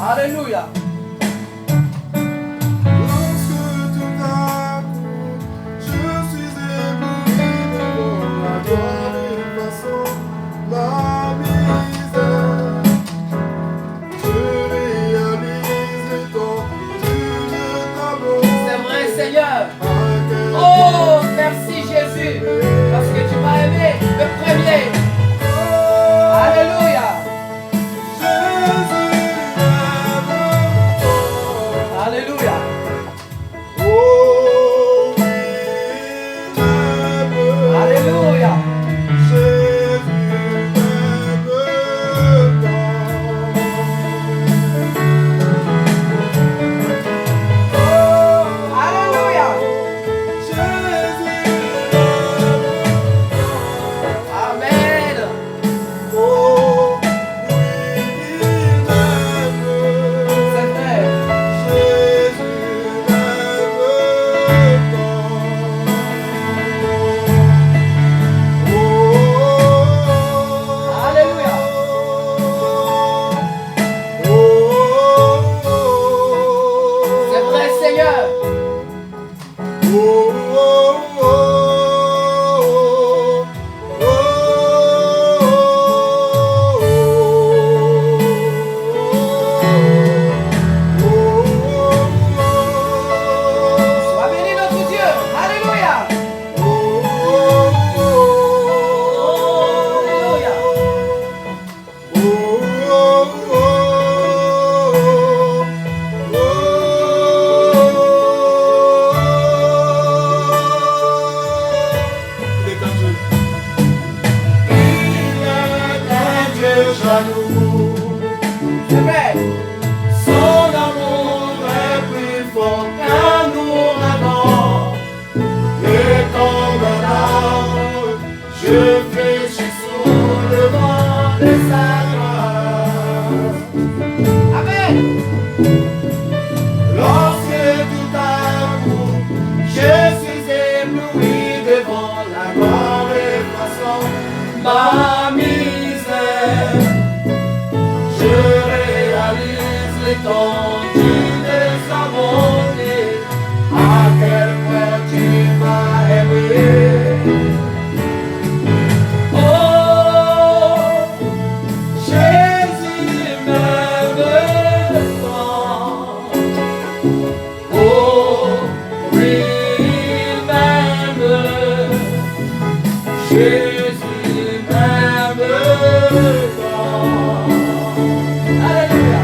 Alléluia. C'est vrai, Seigneur. Oh, merci Jésus, parce que tu m'as aimé le premier. Alléluia. Alléluia. Alléluia. Alléluia. Amen. C'est vrai. Alléluia. C'est vrai, Seigneur. Sois béni notre Dieu. Alléluia. Alléluia. C'est vrai. Son amour est plus fort qu'un ouragan. Et comme un arbre, je fléchis sous le vent de sa grâce. Amen. Lorsque tout à coup, je suis ébloui devant la gloire effaçant ma misère, je réalise l'étendue de sa bonté, à quel point tu m'as aimé. Oh, Jésus m'aime tant. Oh, oui, il m'aime. Jésus m'aime tant. Alléluia.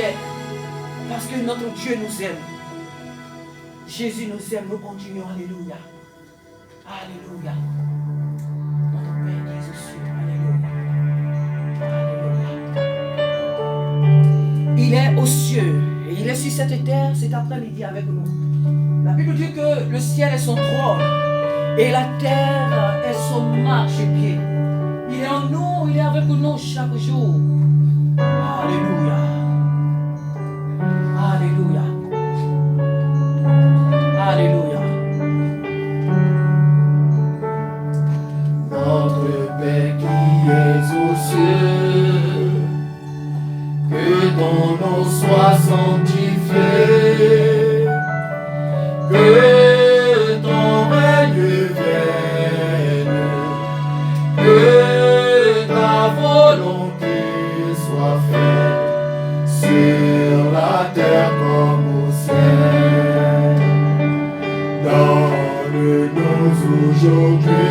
prière. Parce que notre Dieu nous aime. Jésus nous aime, nous continuons. Alléluia. Alléluia. Notre Père qui est aux cieux. Alléluia. Alléluia. Il est aux cieux et il est sur cette terre cet après-midi avec nous. La Bible dit que le ciel est son trône et la terre est son marchepied. Il est en nous, il est avec nous chaque jour. Alléluia. Alléluia. Alléluia. Notre Père qui es aux cieux, que ton nom soit sanctifié, que ton règne vienne, que ta volonté soit faite sur la terre comme au ciel. Donne-nous aujourd'hui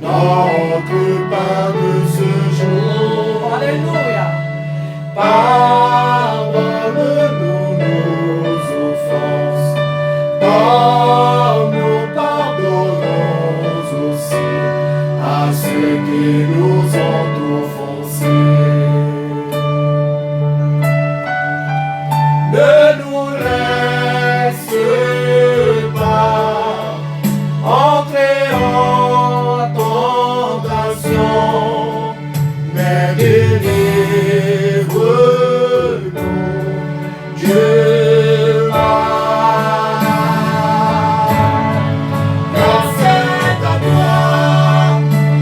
notre pain de ce jour. Alléluia. Pardonne-nous nos offenses, comme nous pardonnons aussi à ceux qui nous ont offensés. Ne nous laisse pas entrer en tentation, mais délivre-nous, Dieu mal. Car c'est à toi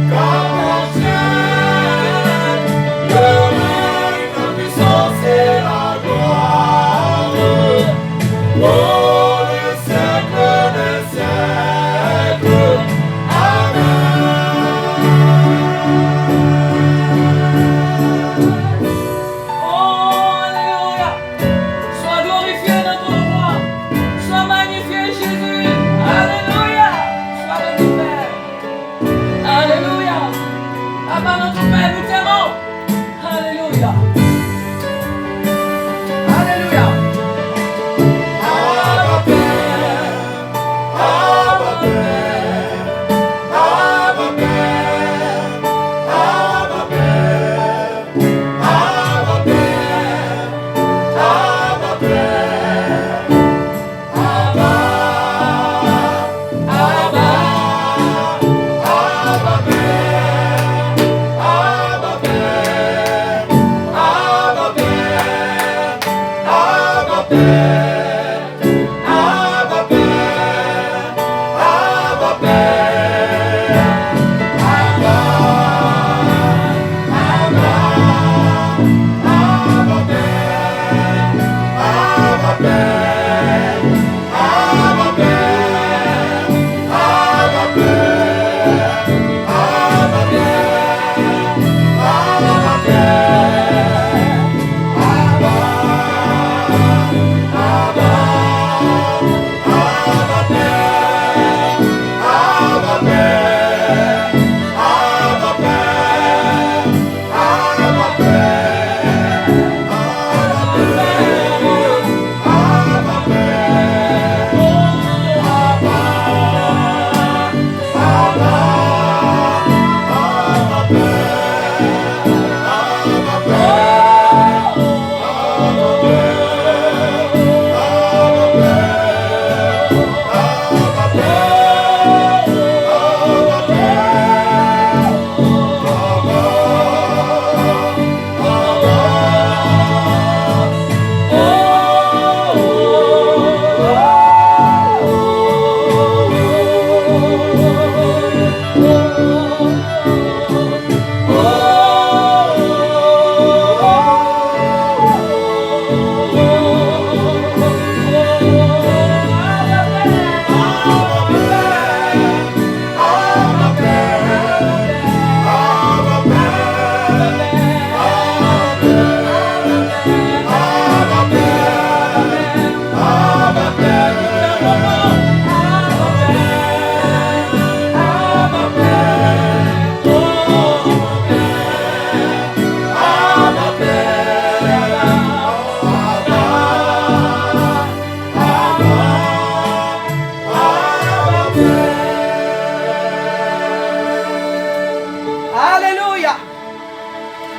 qu'appartiennent le règne, la puissance et la gloire, pour les siècles des siècles. Oh, alléluia. Sois glorifié notre roi. Sois magnifié Jésus. Alléluia. Sois béni Père. Alléluia. Abba notre Père, nous t'aimons. Alléluia. Alléluia. Abba Père, Abba Père, Abba Père, Abba Père, Abba Père, Abba Père, Abba, Abba, Abba Père, Abba Père.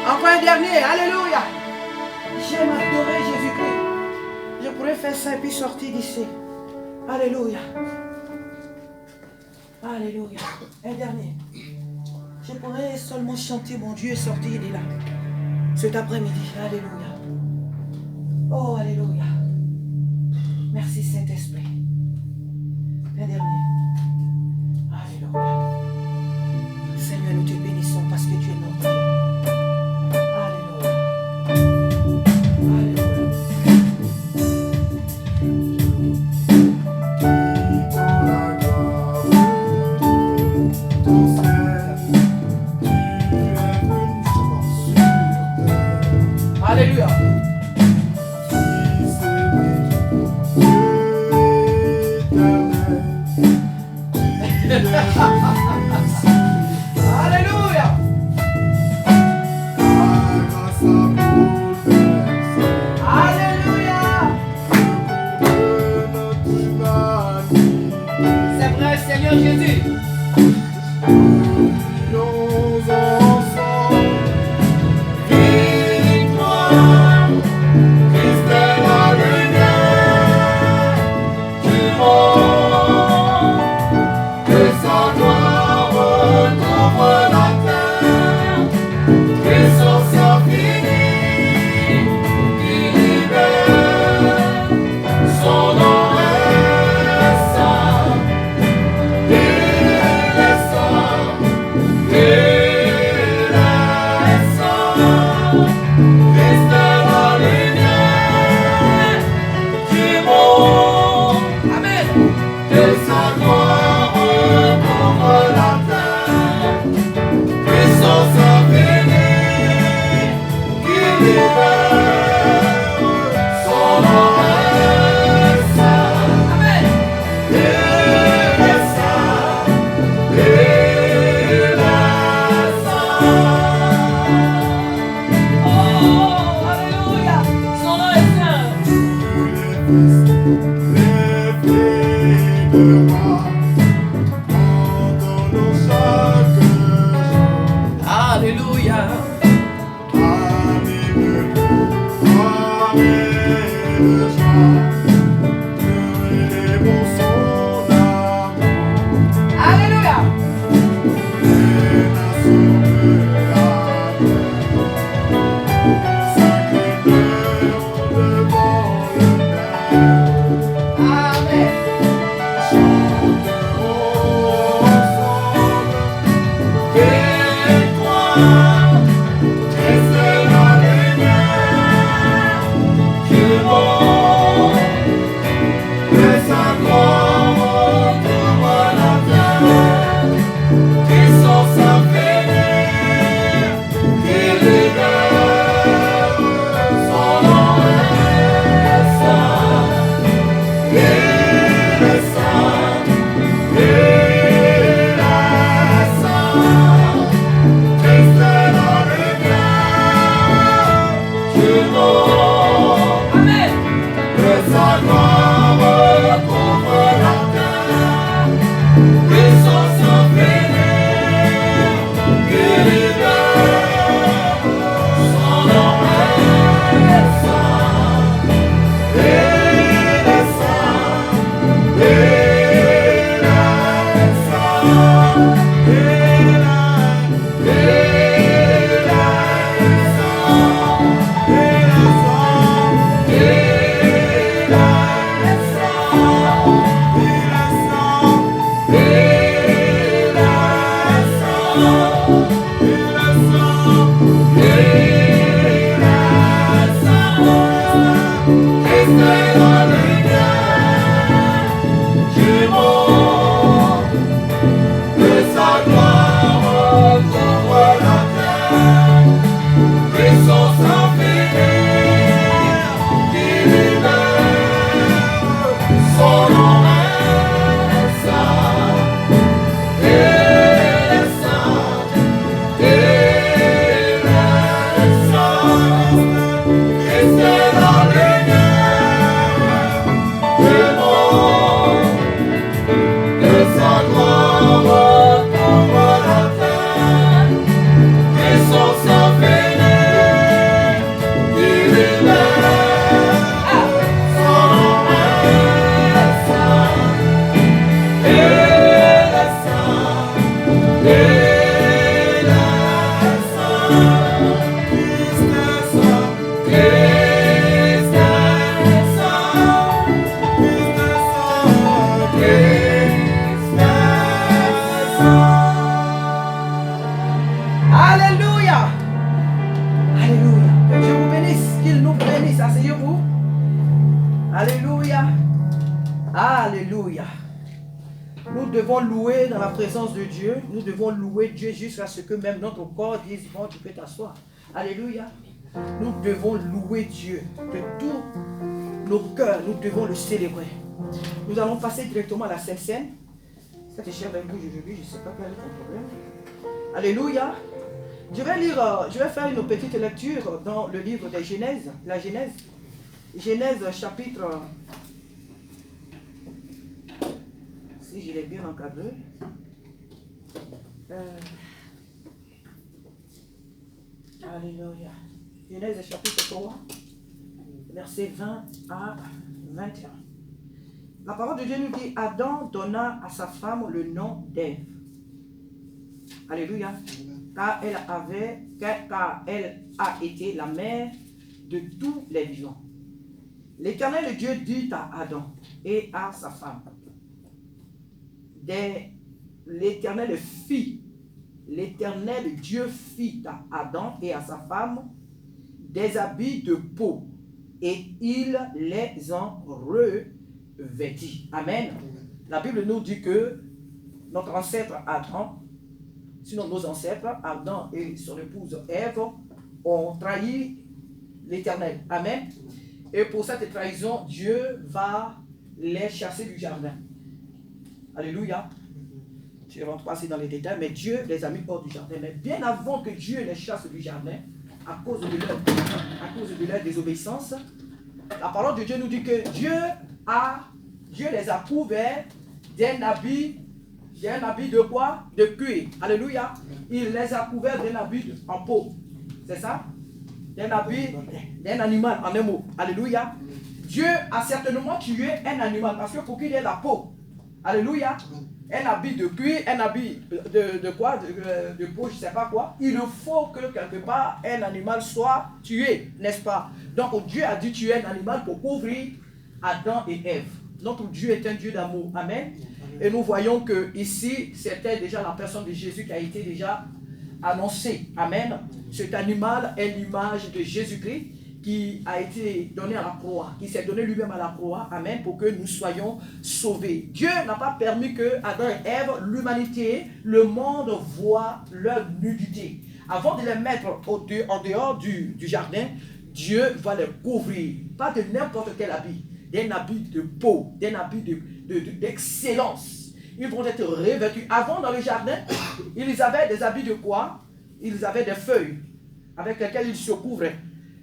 Encore un dernier. Alléluia. J'aime adorer Jésus-Christ. Je pourrais faire ça et puis sortir d'ici. Alléluia. Alléluia. Un dernier. Je pourrais seulement chanter mon Dieu et sortir de là. Cet après-midi. Alléluia. Oh, alléluia. Merci Saint-Esprit. Un dernier. Alléluia. Seigneur, nous te bénissons parce que tu es notre Dieu. Alléluia. Alléluia. Alléluia. Alléluia. Alléluia. C'est vrai, Seigneur Jésus. Son sang fait Alléluia. Alléluia. Que Dieu vous bénisse, qu'il nous bénisse. Asseyez-vous. Alléluia. Alléluia. Nous devons louer dans la présence de Dieu. Nous devons louer Dieu jusqu'à ce que même notre corps dise, bon, tu peux t'asseoir. Alléluia. Nous devons louer Dieu de tous nos cœurs. Nous devons le célébrer. Nous allons passer directement à la Sainte Seine. Ça te cher avec vous aujourd'hui, je ne sais pas quel est ton problème. Alléluia. Je vais faire une petite lecture dans le livre de Genèse, la Genèse. Genèse chapitre, si je l'ai bien encadré, Alléluia. Genèse chapitre 3, versets 20 à 21. La parole de Dieu nous dit, Adam donna à sa femme le nom d'Ève. Alléluia. Car elle a été la mère de tous les vivants. L'Éternel Dieu dit à Adam et à sa femme, l'Éternel Dieu fit à Adam et à sa femme des habits de peau et il les en revêtit. Amen. La Bible nous dit que notre ancêtre Adam, sinon nos ancêtres, Adam et son épouse Ève, ont trahi l'Éternel. Amen. Et pour cette trahison, Dieu va les chasser du jardin. Alléluia. Je ne rentre pas assez dans les détails, mais Dieu les a mis hors du jardin. Mais bien avant que Dieu les chasse du jardin, à cause de leur désobéissance, la parole de Dieu nous dit que Dieu les a couverts d'un habit de quoi? De cuir. Alléluia. Il les a couverts d'un habit en peau. C'est ça? D'un habit d'un animal, en un mot. Alléluia. Dieu a certainement tué un animal parce que pour qu'il ait la peau. Alléluia. Un habit de cuir, un habit de quoi? De peau, je ne sais pas quoi. Il faut que quelque part un animal soit tué, n'est-ce pas? Donc Dieu a dû tuer un animal pour couvrir Adam et Ève. Notre Dieu est un Dieu d'amour. Amen. Et nous voyons que ici, c'était déjà la personne de Jésus qui a été déjà annoncée. Amen. Cet animal est l'image de Jésus-Christ qui a été donné à la croix, qui s'est donné lui-même à la croix. Amen. Pour que nous soyons sauvés. Dieu n'a pas permis que Adam et Ève, l'humanité, le monde voient leur nudité. Avant de les mettre en dehors du jardin, Dieu va les couvrir. Pas de n'importe quel habit. D'un habit de peau, d'un habit d'excellence. Ils vont être revêtus. Avant, dans le jardin, ils avaient des habits de quoi? Ils avaient des feuilles avec lesquelles ils se couvraient.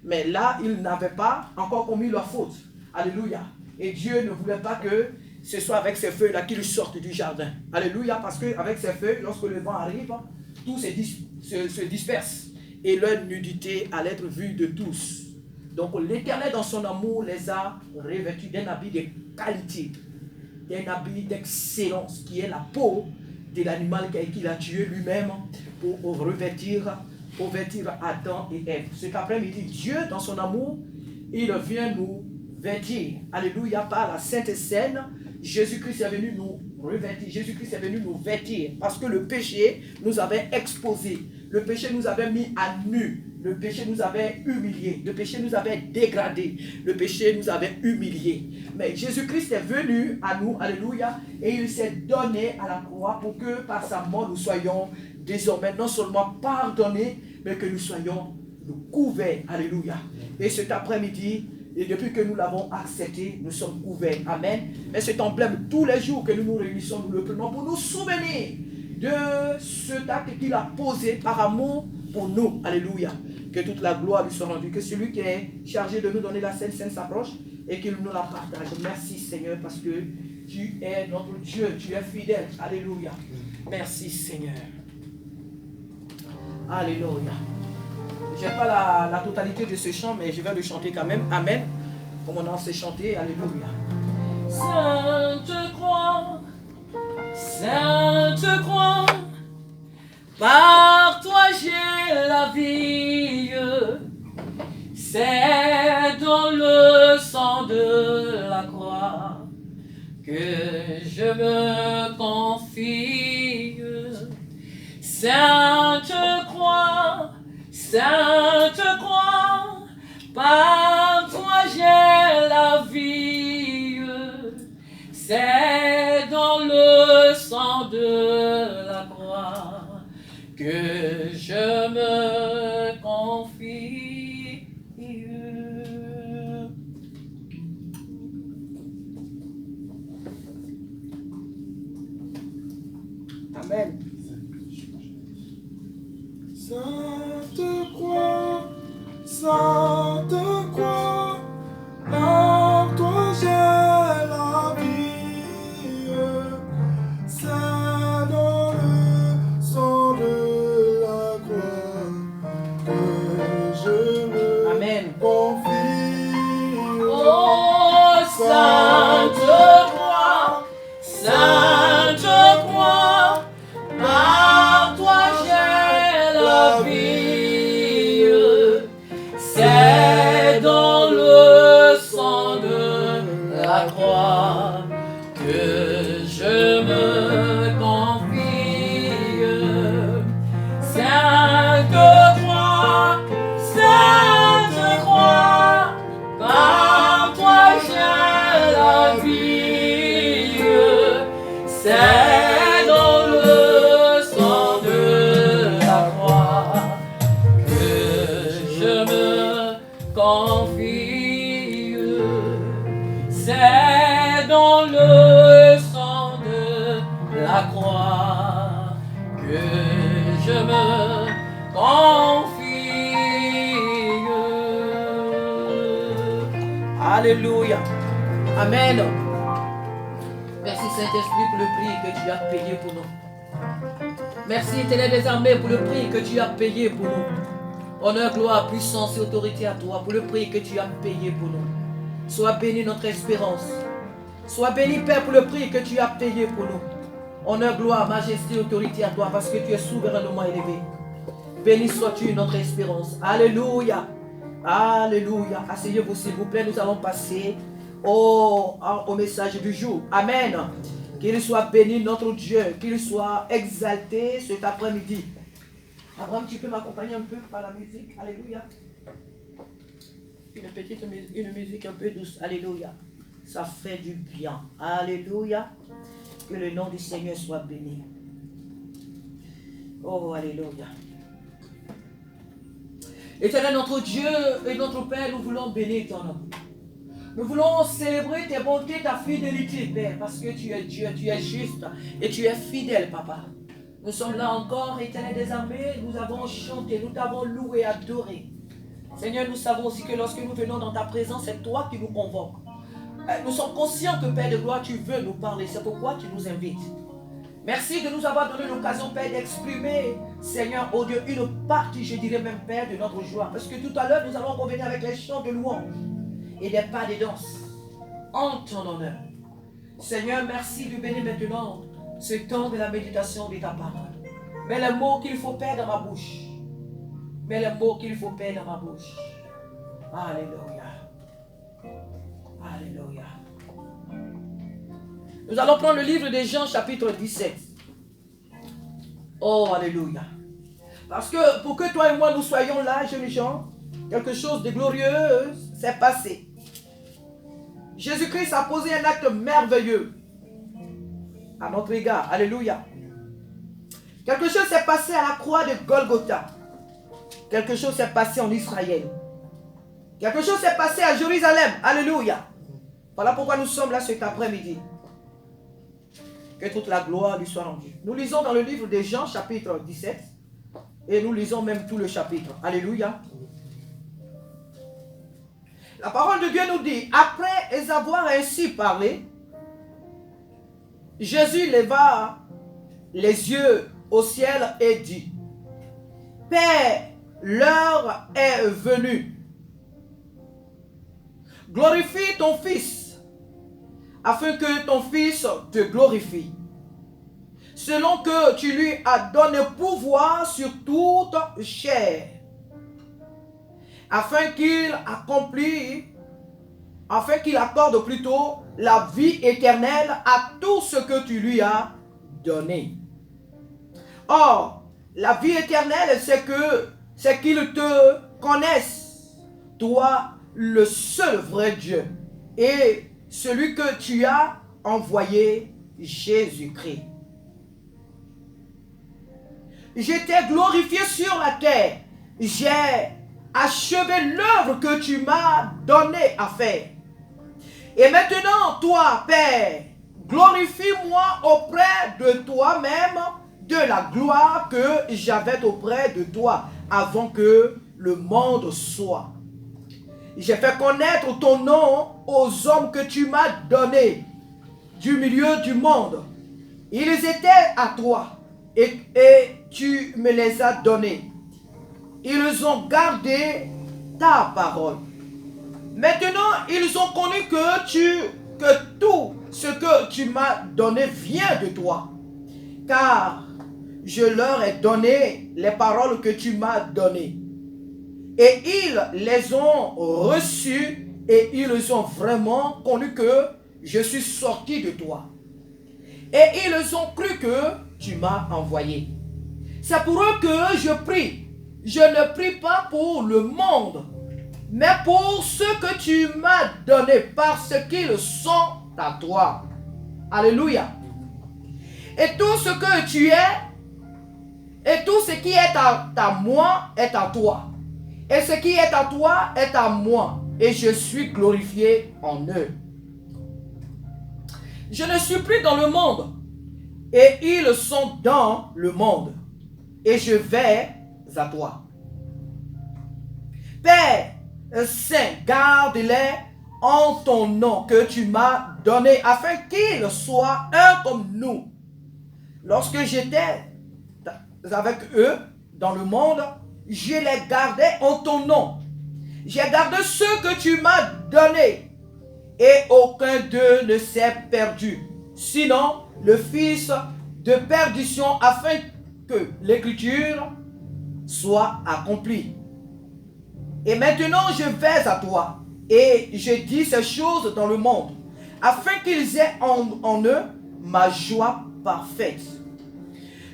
Mais là, ils n'avaient pas encore commis leur faute. Alléluia. Et Dieu ne voulait pas que ce soit avec ces feuilles-là qu'ils sortent du jardin. Alléluia. Parce qu'avec ces feuilles, lorsque le vent arrive, tout se disperse. Et leur nudité allait être vue de tous. Donc l'Éternel dans son amour les a revêtus d'un habit de qualité, d'un habit d'excellence qui est la peau de l'animal qu'il a tué lui-même pour revêtir Adam et Ève. Cet après-midi, Dieu dans son amour, il vient nous vêtir. Alléluia, par la Sainte Seine, Jésus-Christ est venu nous revêtir. Jésus-Christ est venu nous vêtir parce que le péché nous avait exposés. Le péché nous avait mis à nu. Le péché nous avait humiliés. Le péché nous avait dégradés. Le péché nous avait humiliés. Mais Jésus-Christ est venu à nous, alléluia, et il s'est donné à la croix pour que par sa mort nous soyons désormais non seulement pardonnés, mais que nous soyons couverts, alléluia. Et cet après-midi, et depuis que nous l'avons accepté, nous sommes couverts. Amen. Mais cet emblème, tous les jours que nous nous réunissons, nous le prenons pour nous souvenir de cet acte qu'il a posé par amour pour nous. Alléluia. Que toute la gloire lui soit rendue. Que celui qui est chargé de nous donner la Sainte Seine s'approche et qu'il nous la partage. Merci Seigneur parce que tu es notre Dieu. Tu es fidèle. Alléluia. Merci Seigneur. Alléluia. Je n'ai pas la totalité de ce chant, mais je vais le chanter quand même. Amen. Comme on en sait chanter. Alléluia. Sainte Croix, Sainte Croix, par toi j'ai la vie, c'est dans le sang de la croix que je me confie. Sainte croix, par toi j'ai la vie. C'est dans le sang de la croix que je me confie. Amen. Sainte croix, par toi j'ai la vie. C'est dans le sang de la croix que je me Amen. confie. Oh, Sainte croix, par toi j'ai la vie. C'est dans le sang de la croix que je me confie. Sainte croix, par toi j'ai la vie. C'est dans le sang de la croix que je me confie. C'est dans le sang de la croix que je me confie. Alléluia. Amen. Merci Saint-Esprit pour le prix que tu as payé pour nous. Merci Éternel des armées pour le prix que tu as payé pour nous. Honneur, gloire, puissance et autorité à toi pour le prix que tu as payé pour nous. Sois béni notre espérance. Sois béni Père pour le prix que tu as payé pour nous. Honneur, gloire, majesté et autorité à toi parce que tu es souverainement élevé. Béni sois-tu notre espérance. Alléluia. Alléluia. Asseyez-vous s'il vous plaît. Nous allons passer au message du jour. Amen. Qu'il soit béni notre Dieu. Qu'il soit exalté cet après-midi. Abraham, tu peux m'accompagner un peu par la musique. Alléluia. Une musique un peu douce. Alléluia. Ça fait du bien. Alléluia. Que le nom du Seigneur soit béni. Oh, alléluia. Éternel notre Dieu et notre Père, nous voulons bénir ton nom. Nous voulons célébrer tes bontés, ta fidélité, Père, parce que tu es Dieu, tu es juste et tu es fidèle, Papa. Nous sommes là encore, Éternel des armées, nous avons chanté, nous t'avons loué, adoré. Seigneur, nous savons aussi que lorsque nous venons dans ta présence, c'est toi qui nous convoques. Nous sommes conscients que, Père de gloire, tu veux nous parler, c'est pourquoi tu nous invites. Merci de nous avoir donné l'occasion, Père, d'exprimer, Seigneur, oh Dieu, une partie, je dirais même, Père, de notre joie. Parce que tout à l'heure, nous allons revenir avec les chants de louange et des pas de danse en ton honneur. Seigneur, merci de bénir maintenant ce temps de la méditation de ta parole. Mets les mots qu'il faut, Père, dans ma bouche. Mets les mots qu'il faut, Père, dans ma bouche. Alléluia. Alléluia. Nous allons prendre le livre de Jean, chapitre 17. Oh, alléluia. Parce que pour que toi et moi nous soyons là, jeunes gens, quelque chose de glorieux s'est passé. Jésus-Christ a posé un acte merveilleux à notre égard. Alléluia. Quelque chose s'est passé à la croix de Golgotha. Quelque chose s'est passé en Israël. Quelque chose s'est passé à Jérusalem. Alléluia. Voilà pourquoi nous sommes là cet après-midi. Que toute la gloire lui soit rendue. Nous lisons dans le livre de Jean, chapitre 17. Et nous lisons même tout le chapitre. Alléluia. La parole de Dieu nous dit, après avoir ainsi parlé, Jésus leva les yeux au ciel et dit, Père, l'heure est venue. Glorifie ton Fils, afin que ton Fils te glorifie. selon que tu lui as donné pouvoir sur toute chair, afin qu'il accorde plutôt la vie éternelle à tout ce que tu lui as donné. Or, la vie éternelle, c'est qu'il te connaisse, toi, le seul vrai Dieu, et celui que tu as envoyé, Jésus-Christ. J'étais glorifié sur la terre. J'ai achevé l'œuvre que tu m'as donnée à faire. Et maintenant, toi, Père, glorifie-moi auprès de toi-même de la gloire que j'avais auprès de toi avant que le monde soit. J'ai fait connaître ton nom aux hommes que tu m'as donnés du milieu du monde. Ils étaient à toi et tu me les as donnés. Ils ont gardé ta parole. Maintenant, ils ont connu que tout ce que tu m'as donné vient de toi. Car je leur ai donné les paroles que tu m'as données. Et ils les ont reçues et ils ont vraiment connu que je suis sorti de toi. Et ils ont cru que tu m'as envoyé. C'est pour eux que je prie. Je ne prie pas pour le monde, mais pour ceux que tu m'as donnés, parce qu'ils sont à toi. Alléluia. Et tout ce que tu es, et tout ce qui est à moi est à toi. Et ce qui est à toi est à moi. Et je suis glorifié en eux. Je ne suis plus dans le monde. Et ils sont dans le monde. Et je vais à toi. Père Saint, garde-les en ton nom que tu m'as donné, afin qu'ils soient un comme nous. Lorsque j'étais avec eux dans le monde, je les gardais en ton nom. J'ai gardé ceux que tu m'as donnés, et aucun d'eux ne s'est perdu, sinon le fils de perdition, afin que l'écriture soit accomplie. Et maintenant je vais à toi, et je dis ces choses dans le monde, afin qu'ils aient en eux ma joie parfaite.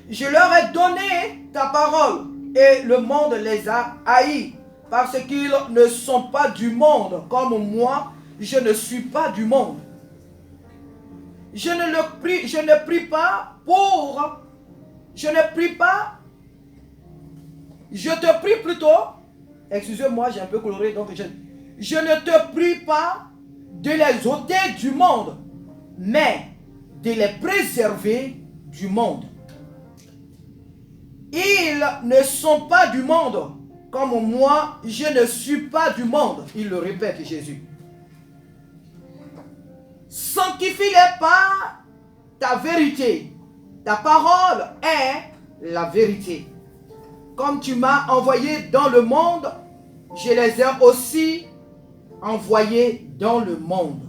Je leur ai donné ta parole, et le monde les a haïs, parce qu'ils ne sont pas du monde, comme moi, je ne suis pas du monde. Je ne prie pas, je te prie plutôt, excusez-moi, j'ai un peu coloré, donc je ne te prie pas de les ôter du monde, mais de les préserver du monde. Ils ne sont pas du monde, comme moi, je ne suis pas du monde. Il le répète, Jésus. Sanctifie-les par ta vérité. Ta parole est la vérité. Comme tu m'as envoyé dans le monde, je les ai aussi envoyés dans le monde.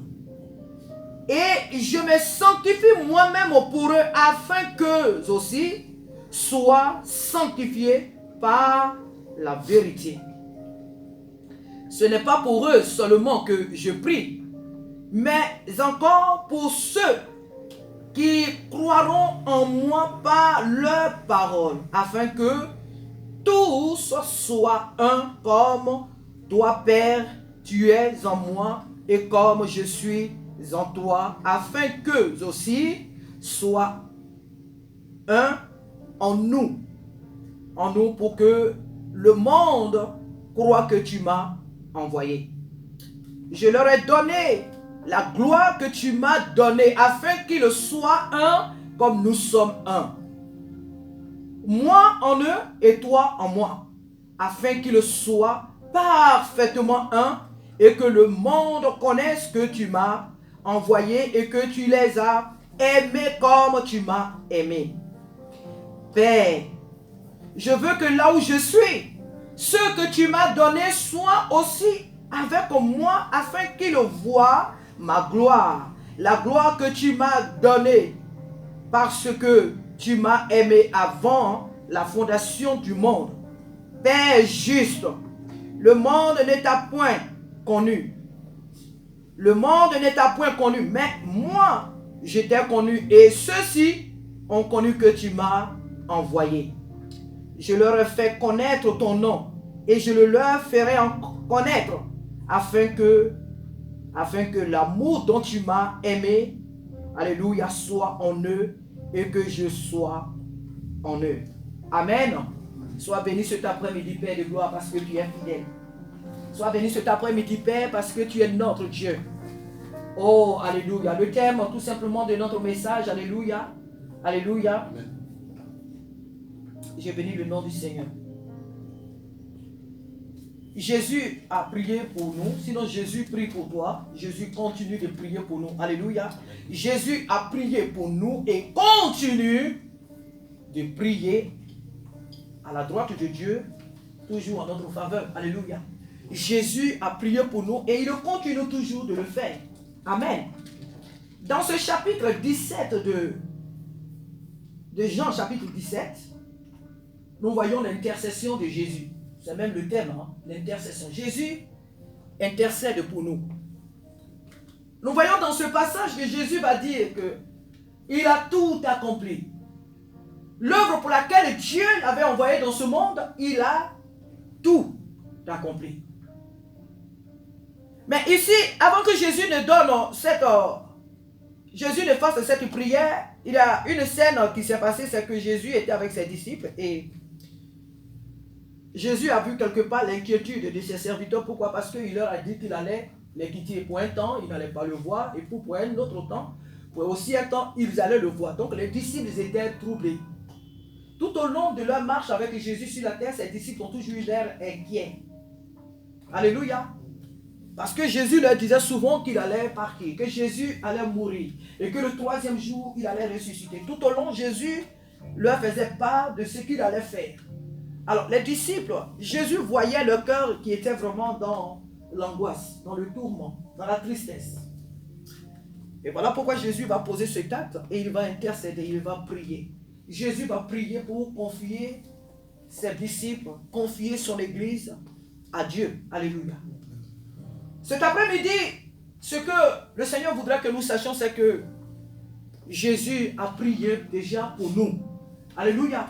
Et je me sanctifie moi-même pour eux, afin qu'eux aussi soient sanctifiés par la vérité. Ce n'est pas pour eux seulement que je prie, mais encore pour ceux qui croiront en moi par leur parole, afin que tous soient un, comme toi, Père, tu es en moi, et comme je suis en toi, afin qu'eux aussi soient un en nous, pour que le monde croit que tu m'as envoyé. Je leur ai donné la gloire que tu m'as donnée, afin qu'ils soient un comme nous sommes un. Moi en eux et toi en moi, afin qu'ils soient parfaitement un, et que le monde connaisse que tu m'as envoyé et que tu les as aimés comme tu m'as aimé. Père, je veux que là où je suis, ceux que tu m'as donnés soient aussi avec moi, afin qu'ils voient ma gloire, la gloire que tu m'as donnée, parce que tu m'as aimé avant la fondation du monde. Père juste, le monde ne t'a point connu. Le monde ne t'a point connu, mais moi, je t'ai connu et ceux-ci ont connu que tu m'as envoyé. Je leur ai fait connaître ton nom et je le leur ferai connaître afin que l'amour dont tu m'as aimé, alléluia, soit en eux et que je sois en eux. Amen. Sois béni cet après-midi, Père de gloire, parce que tu es fidèle. Sois béni cet après-midi, Père, parce que tu es notre Dieu. Oh, alléluia. Le thème, tout simplement, de notre message, alléluia. Alléluia. J'ai béni le nom du Seigneur. Jésus a prié pour nous. Sinon, Jésus prie pour toi. Jésus continue de prier pour nous. Alléluia. Jésus a prié pour nous et continue de prier à la droite de Dieu, toujours en notre faveur. Alléluia. Jésus a prié pour nous et il continue toujours de le faire. Amen. Dans ce chapitre 17 de Jean, chapitre 17, nous voyons l'intercession de Jésus. C'est même le thème, hein? L'intercession. Jésus intercède pour nous. Nous voyons dans ce passage que Jésus va dire que il a tout accompli. L'œuvre pour laquelle Dieu l'avait envoyé dans ce monde, il a tout accompli. Mais ici, avant que Jésus ne donne Jésus ne fasse cette prière, il y a une scène qui s'est passée, c'est que Jésus était avec ses disciples et Jésus a vu quelque part l'inquiétude de ses serviteurs. Pourquoi? Parce qu'il leur a dit qu'il allait les quitter pour un temps, ils n'allaient pas le voir, et pour un autre temps, pour aussi un temps, ils allaient le voir. Donc les disciples étaient troublés. Tout au long de leur marche avec Jésus sur la terre, ses disciples ont toujours eu l'air inquiets. Alléluia. Parce que Jésus leur disait souvent qu'il allait partir, que Jésus allait mourir, et que le troisième jour, il allait ressusciter. Tout au long, Jésus leur faisait part de ce qu'il allait faire. Alors, les disciples, Jésus voyait leur cœur qui était vraiment dans l'angoisse, dans le tourment, dans la tristesse. Et voilà pourquoi Jésus va poser cet acte et il va intercéder, il va prier. Jésus va prier pour confier ses disciples, confier son église à Dieu. Alléluia. Cet après-midi, ce que le Seigneur voudrait que nous sachions, c'est que Jésus a prié déjà pour nous. Alléluia.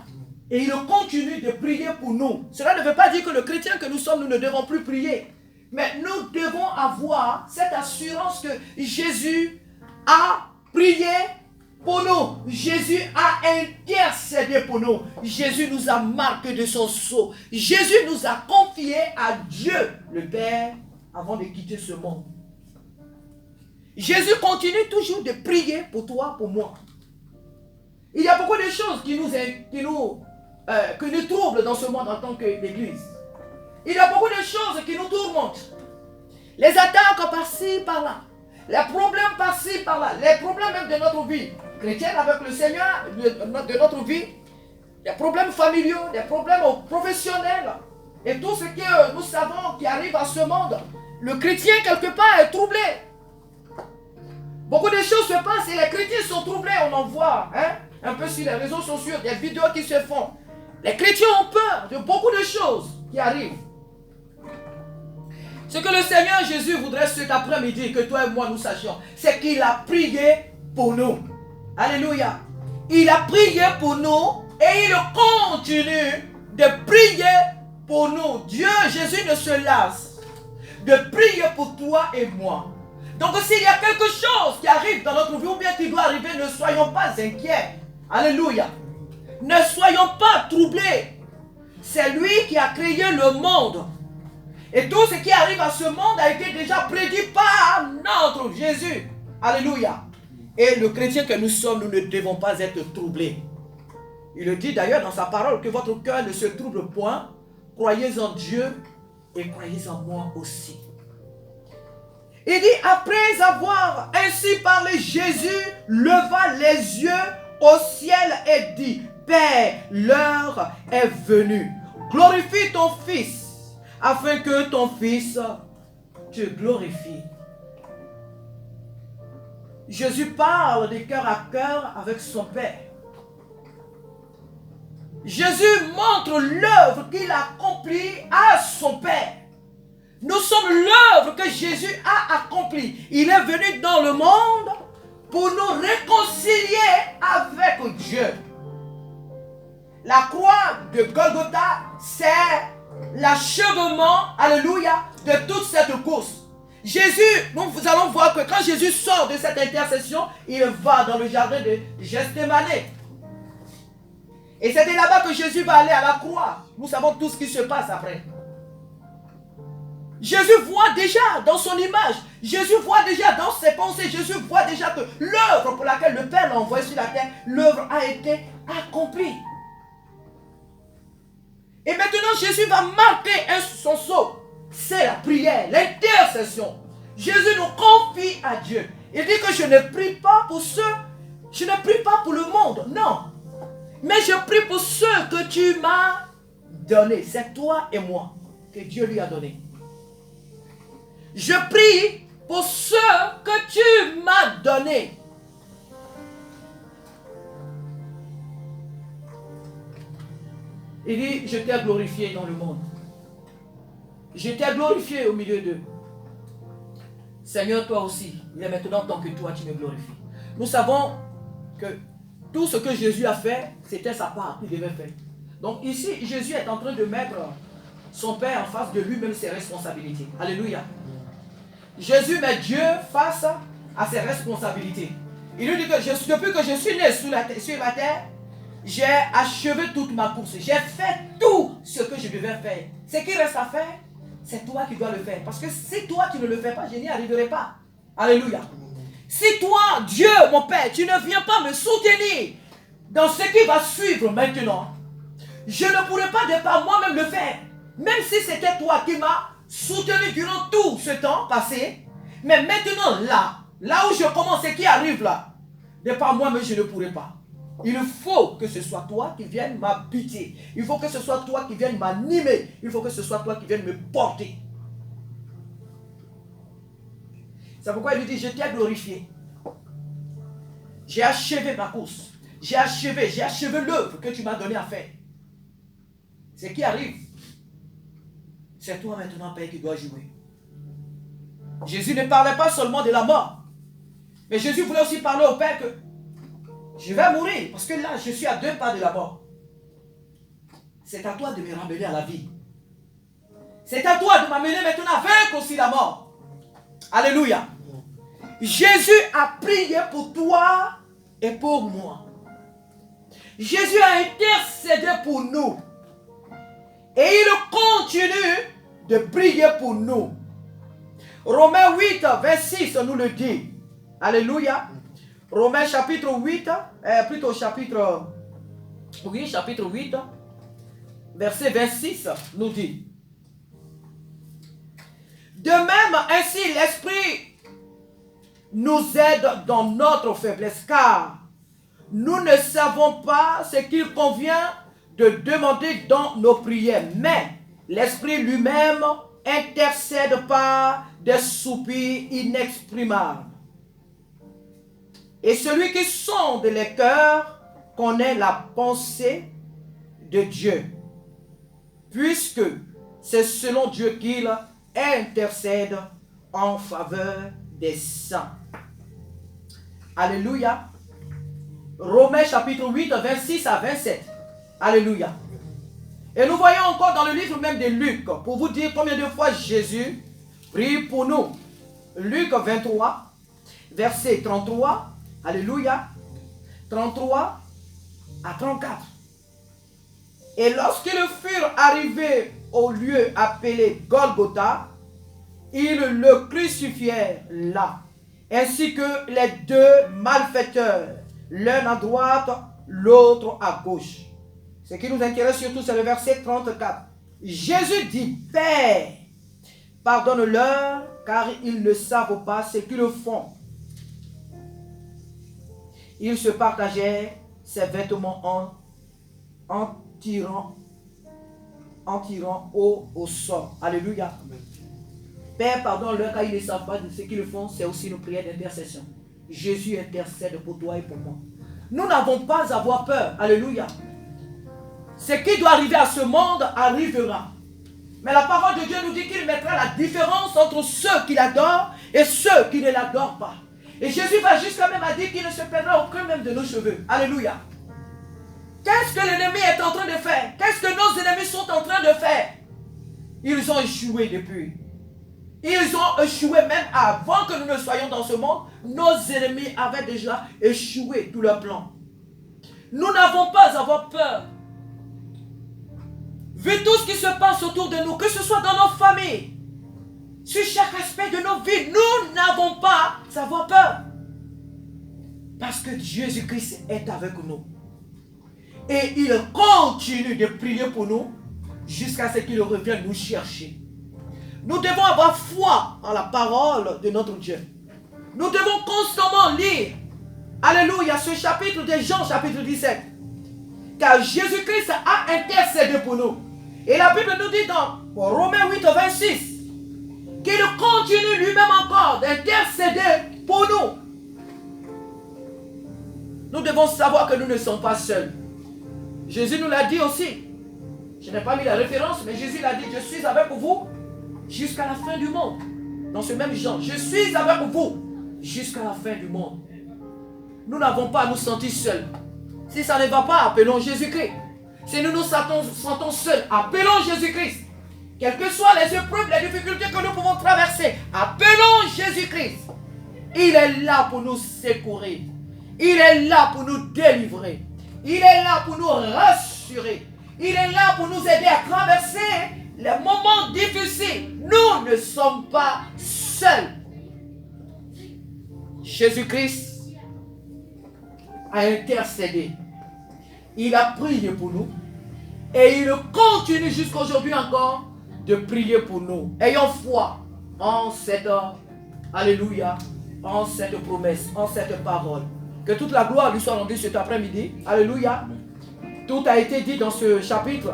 Et il continue de prier pour nous. Cela ne veut pas dire que le chrétien que nous sommes, nous ne devons plus prier. Mais nous devons avoir cette assurance que Jésus a prié pour nous. Jésus a intercédé pour nous. Jésus nous a marqué de son sceau. Jésus nous a confié à Dieu, le Père, avant de quitter ce monde. Jésus continue toujours de prier pour toi, pour moi. Il y a beaucoup de choses qui nous troublent dans ce monde en tant qu'Église. Il y a beaucoup de choses qui nous tourmentent. Les attaques par-ci, par-là. Les problèmes par-ci, par-là. Les problèmes même de notre vie chrétienne avec le Seigneur, de notre vie. Les problèmes familiaux, les problèmes professionnels. Et tout ce que nous savons qui arrive à ce monde. Le chrétien, quelque part, est troublé. Beaucoup de choses se passent et les chrétiens sont troublés. On en voit un peu sur les réseaux sociaux, des vidéos qui se font. Les chrétiens ont peur de beaucoup de choses qui arrivent. Ce que le Seigneur Jésus voudrait cet après-midi que toi et moi nous sachions, c'est qu'il a prié pour nous. Alléluia. Il a prié pour nous et il continue de prier pour nous. Dieu, Jésus ne se lasse de prier pour toi et moi. Donc s'il y a quelque chose qui arrive dans notre vie ou bien qui doit arriver, ne soyons pas inquiets. Alléluia. Ne soyons pas troublés. C'est lui qui a créé le monde. Et tout ce qui arrive à ce monde a été déjà prédit par notre Jésus. Alléluia. Et le chrétien que nous sommes, nous ne devons pas être troublés. Il le dit d'ailleurs dans sa parole que votre cœur ne se trouble point. Croyez en Dieu et croyez en moi aussi. Il dit, après avoir ainsi parlé, Jésus leva les yeux au ciel et dit, Père, l'heure est venue. Glorifie ton Fils, afin que ton Fils te glorifie. Jésus parle de cœur à cœur avec son Père. Jésus montre l'œuvre qu'il a accomplie à son Père. Nous sommes l'œuvre que Jésus a accomplie. Il est venu dans le monde pour nous réconcilier avec Dieu. La croix de Golgotha, c'est l'achèvement, alléluia, de toute cette course. Jésus, nous allons voir que quand Jésus sort de cette intercession, il va dans le jardin de Gethsémane. Et c'était là-bas que Jésus va aller à la croix. Nous savons tout ce qui se passe après. Jésus voit déjà dans son image, Jésus voit déjà dans ses pensées, Jésus voit déjà que l'œuvre pour laquelle le Père l'a envoyé sur la terre, l'œuvre a été accomplie. Et maintenant, Jésus va marquer son sceau. C'est la prière, l'intercession. Jésus nous confie à Dieu. Il dit que je ne prie pas pour ceux, je ne prie pas pour le monde, non. Mais je prie pour ceux que tu m'as donnés. C'est toi et moi que Dieu lui a donné. Je prie pour ceux que tu m'as donnés. Il dit, je t'ai glorifié dans le monde. Je t'ai glorifié au milieu d'eux. Seigneur, toi aussi, il est maintenant temps que toi, tu me glorifies. Nous savons que tout ce que Jésus a fait, c'était sa part qu'il devait faire. Donc ici, Jésus est en train de mettre son Père en face de lui-même ses responsabilités. Alléluia. Jésus met Dieu face à ses responsabilités. Il lui dit que depuis que je suis né sur la terre, j'ai achevé toute ma course. J'ai fait tout ce que je devais faire. Ce qui reste à faire, c'est toi qui dois le faire. Parce que si toi tu ne le fais pas, je n'y arriverai pas. Alléluia. Si toi, Dieu, mon Père, tu ne viens pas me soutenir dans ce qui va suivre maintenant, je ne pourrai pas de par moi-même le faire. Même si c'était toi qui m'as soutenu durant tout ce temps passé. Mais maintenant, là où je commence et qui arrive là, de par moi-même, je ne pourrai pas. Il faut que ce soit toi qui viennes m'habiter. Il faut que ce soit toi qui viennes m'animer. Il faut que ce soit toi qui viennes me porter. C'est pourquoi il lui dit, je t'ai glorifié. J'ai achevé ma course. J'ai achevé l'œuvre que tu m'as donné à faire. Ce qui arrive, c'est toi maintenant, Père, qui dois jouer. Jésus ne parlait pas seulement de la mort. Mais Jésus voulait aussi parler au Père que je vais mourir, parce que là, je suis à 2 pas de la mort. C'est à toi de me ramener à la vie. C'est à toi de m'amener maintenant à vaincre aussi la mort. Alléluia. Jésus a prié pour toi et pour moi. Jésus a intercédé pour nous. Et il continue de prier pour nous. Romains 8, 26 nous le dit. Alléluia. Romains chapitre 8, chapitre 8, verset 26 nous dit. De même, ainsi l'Esprit nous aide dans notre faiblesse, car nous ne savons pas ce qu'il convient de demander dans nos prières, mais l'Esprit lui-même intercède par des soupirs inexprimables. Et celui qui sonde les cœurs connaît la pensée de Dieu, puisque c'est selon Dieu qu'il intercède en faveur des saints. Alléluia. Romains chapitre 8, 26 à 27. Alléluia. Et nous voyons encore dans le livre même de Luc, pour vous dire combien de fois Jésus prie pour nous. Luc 23, verset 33. Alléluia. 33 à 34. Et lorsqu'ils furent arrivés au lieu appelé Golgotha, ils le crucifièrent là, ainsi que les 2 malfaiteurs, l'un à droite, l'autre à gauche. Ce qui nous intéresse surtout, c'est le verset 34. Jésus dit, Père, pardonne-leur, car ils ne savent pas ce qu'ils font. Ils se partagèrent ses vêtements en tirant au sol. Alléluia. Père, pardonne-leur car ils ne savent pas de ce qu'ils font. C'est aussi une prière d'intercession. Jésus intercède pour toi et pour moi. Nous n'avons pas à avoir peur. Alléluia. Ce qui doit arriver à ce monde arrivera. Mais la parole de Dieu nous dit qu'il mettra la différence entre ceux qui l'adorent et ceux qui ne l'adorent pas. Et Jésus va jusqu'à même à dire qu'il ne se perdra aucun même de nos cheveux. Alléluia. Qu'est-ce que l'ennemi est en train de faire? Qu'est-ce que nos ennemis sont en train de faire? Ils ont échoué depuis. Ils ont échoué même avant que nous ne soyons dans ce monde. Nos ennemis avaient déjà échoué tout leur plan. Nous n'avons pas à avoir peur. Vu tout ce qui se passe autour de nous, que ce soit dans nos familles, sur chaque aspect de nos vies, nous n'avons pas à avoir peur. Parce que Jésus-Christ est avec nous. Et il continue de prier pour nous jusqu'à ce qu'il revienne nous chercher. Nous devons avoir foi en la parole de notre Dieu. Nous devons constamment lire, alléluia, ce chapitre de Jean, chapitre 17. Car Jésus-Christ a intercédé pour nous. Et la Bible nous dit dans Romains 8, 26, qu'il continue lui-même encore d'intercéder pour nous. Nous devons savoir que nous ne sommes pas seuls. Jésus nous l'a dit aussi. Je n'ai pas mis la référence, mais Jésus l'a dit, je suis avec vous jusqu'à la fin du monde. Dans ce même Jean, je suis avec vous jusqu'à la fin du monde. Nous n'avons pas à nous sentir seuls. Si ça ne va pas, appelons Jésus-Christ. Si nous nous sentons seuls, appelons Jésus-Christ. Quelles que soient les épreuves, les difficultés que nous pouvons traverser, appelons Jésus-Christ. Il est là pour nous secourir. Il est là pour nous délivrer. Il est là pour nous rassurer. Il est là pour nous aider à traverser les moments difficiles. Nous ne sommes pas seuls. Jésus-Christ a intercédé. Il a prié pour nous. Et il continue jusqu'à aujourd'hui encore de prier pour nous. Ayons foi en cette, alléluia, en cette promesse, en cette parole. Que toute la gloire lui soit rendue cet après-midi. Alléluia. Tout a été dit dans ce chapitre.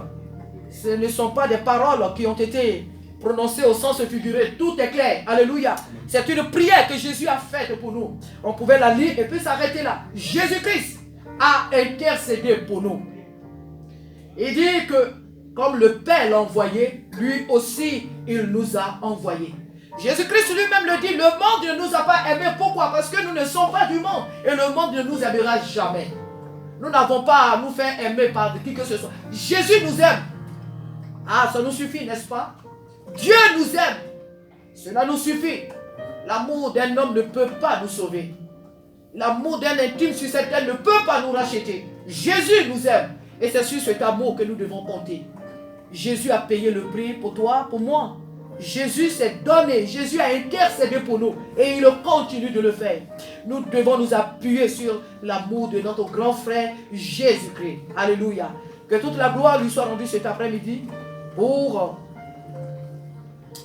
Ce ne sont pas des paroles qui ont été prononcées au sens figuré. Tout est clair. Alléluia. C'est une prière que Jésus a faite pour nous. On pouvait la lire et puis s'arrêter là. Jésus-Christ a intercédé pour nous. Il dit que comme le Père l'a envoyé, lui aussi il nous a envoyés. Jésus-Christ lui-même le dit, le monde ne nous a pas aimés. Pourquoi? Parce que nous ne sommes pas du monde. Et le monde ne nous aimera jamais. Nous n'avons pas à nous faire aimer par qui que ce soit. Jésus nous aime. Ah, ça nous suffit, n'est-ce pas? Dieu nous aime. Cela nous suffit. L'amour d'un homme ne peut pas nous sauver. L'amour d'un intime sur cette terre ne peut pas nous racheter. Jésus nous aime. Et c'est sur cet amour que nous devons compter. Jésus a payé le prix pour toi, pour moi. Jésus s'est donné. Jésus a intercédé pour nous. Et il continue de le faire. Nous devons nous appuyer sur l'amour de notre grand frère Jésus-Christ. Alléluia. Que toute la gloire lui soit rendue cet après-midi pour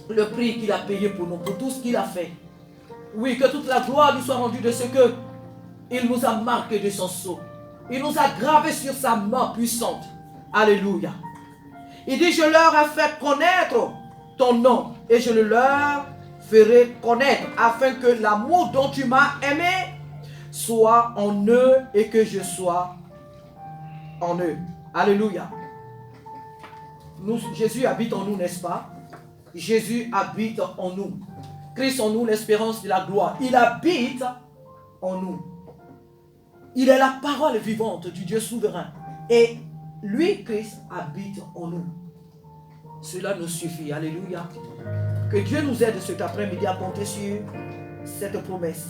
le prix qu'il a payé pour nous, pour tout ce qu'il a fait. Oui, que toute la gloire lui soit rendue de ce que il nous a marqué de son sceau. Il nous a gravé sur sa main puissante. Alléluia. Il dit, je leur ai fait connaître ton nom et je le leur ferai connaître afin que l'amour dont tu m'as aimé soit en eux et que je sois en eux. Alléluia. Jésus habite en nous, n'est-ce pas? Jésus habite en nous. Christ en nous, l'espérance de la gloire. Il habite en nous. Il est la parole vivante du Dieu souverain. Et lui, Christ, habite en nous. Cela nous suffit. Alléluia. Que Dieu nous aide cet après-midi à compter sur cette promesse.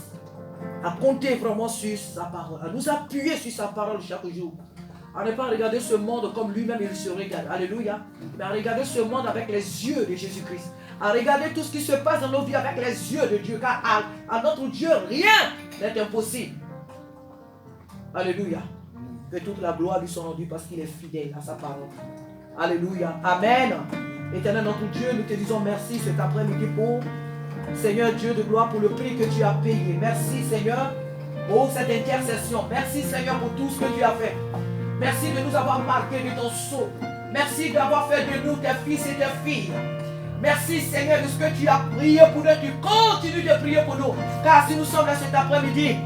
À compter vraiment sur sa parole. À nous appuyer sur sa parole chaque jour. À ne pas regarder ce monde comme lui-même il se regarde. Alléluia. Mais à regarder ce monde avec les yeux de Jésus-Christ. À regarder tout ce qui se passe dans nos vies avec les yeux de Dieu. Car à notre Dieu, rien n'est impossible. Alléluia. Que toute la gloire lui soit rendue parce qu'il est fidèle à sa parole. Alléluia. Amen. Éternel notre Dieu, nous te disons merci cet après-midi pour, Seigneur Dieu de gloire, pour le prix que tu as payé. Merci Seigneur pour cette intercession. Merci Seigneur pour tout ce que tu as fait. Merci de nous avoir marqué de ton sceau. Merci d'avoir fait de nous tes fils et tes filles. Merci Seigneur de ce que tu as prié pour nous. Tu continues de prier pour nous. Car si nous sommes là cet après-midi,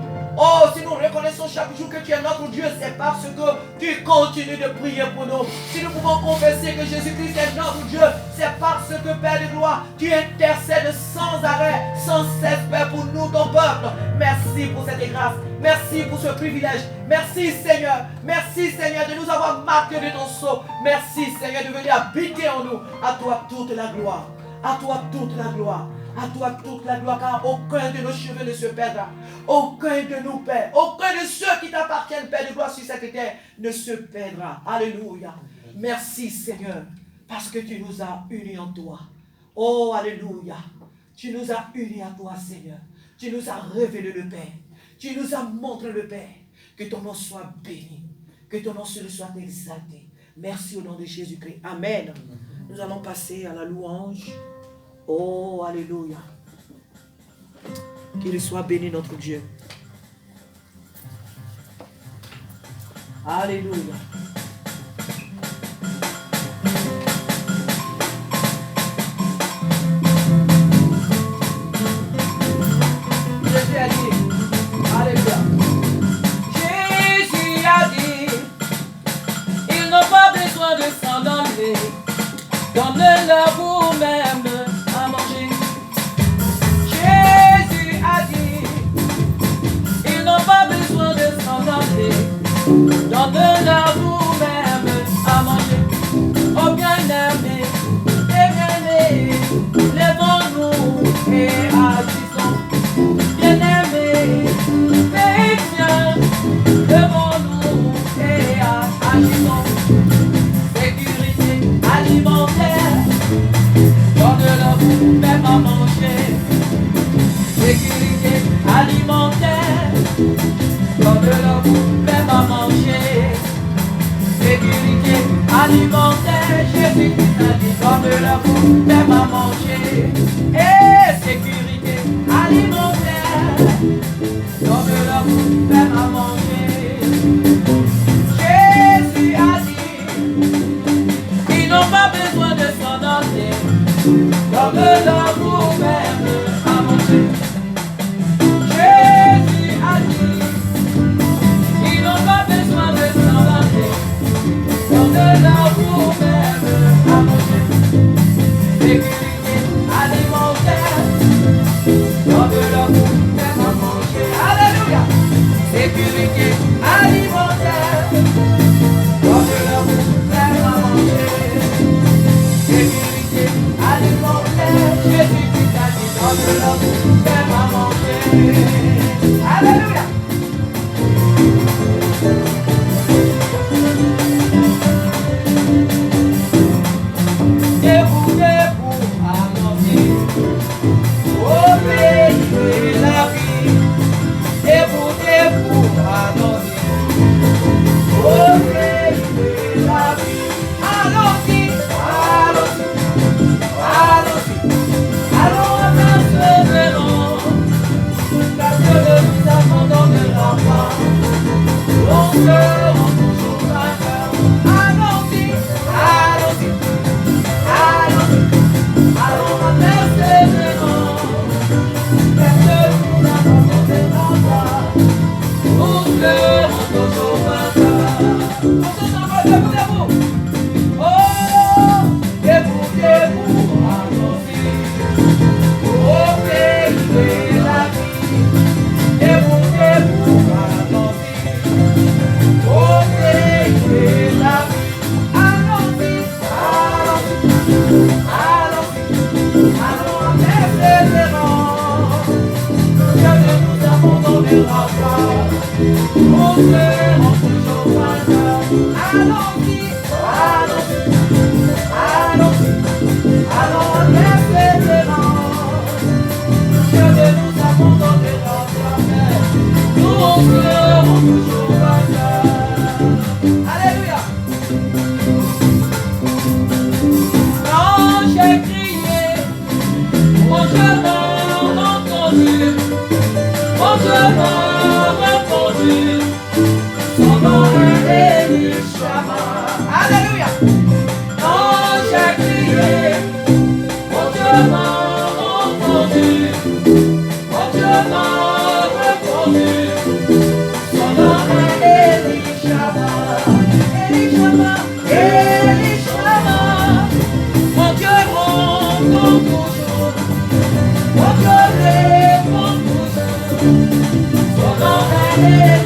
Oh, si nous reconnaissons chaque jour que tu es notre Dieu, c'est parce que tu continues de prier pour nous. Si nous pouvons confesser que Jésus-Christ est notre Dieu, c'est parce que, Père de gloire, tu intercèdes sans arrêt, sans cesse, Père, pour nous, ton peuple. Merci pour cette grâce. Merci pour ce privilège. Merci, Seigneur. Merci, Seigneur, de nous avoir marqué de ton sceau. Merci, Seigneur, de venir habiter en nous. À toi toute la gloire. À toi toute la gloire. À toi toute la gloire, car aucun de nos cheveux ne se perdra. Aucun de nous, Père, aucun de ceux qui t'appartiennent, Père de gloire, sur cette terre, ne se perdra. Alléluia. Merci, Seigneur, parce que tu nous as unis en toi. Oh, alléluia. Tu nous as unis à toi, Seigneur. Tu nous as révélé le Père. Tu nous as montré le Père. Que ton nom soit béni. Que ton nom soit exalté. Merci au nom de Jésus-Christ. Amen. Nous allons passer à la louange. Oh, alléluia. Qu'il soit béni notre Dieu. Alléluia. Jésus a dit, alléluia. Jésus a dit, ils n'ont pas besoin de s'en donner. Donnez-leur vous-même. Pas besoin de s'en aller. Donne-leur vous-même à manger. Oh bien-aimés, lèvons-nous et agissons. Bien-aimés, chrétiens, lèvons-nous et agissons. Sécurité alimentaire, donne-leur vous-même à manger. Sécurité alimentaire, donne-leur vous-même à manger. Sécurité alimentaire, Jésus-Christ a dit, donne-leur vous-même à manger. Et sécurité alimentaire, donne-leur vous-même à manger. Jésus a dit, ils n'ont pas besoin de s'en donner. Donne-leur vous-même à manger. Donne-leur vous-même à manger. Sécurité alimentaire, donne-leur vous-même à manger. Alléluia. Sécurité alimentaire, donne-leur vous-même à manger. Sécurité alimentaire, Jésus-Christ a dit, donne-leur vous-même à manger. Alléluia. Yeah.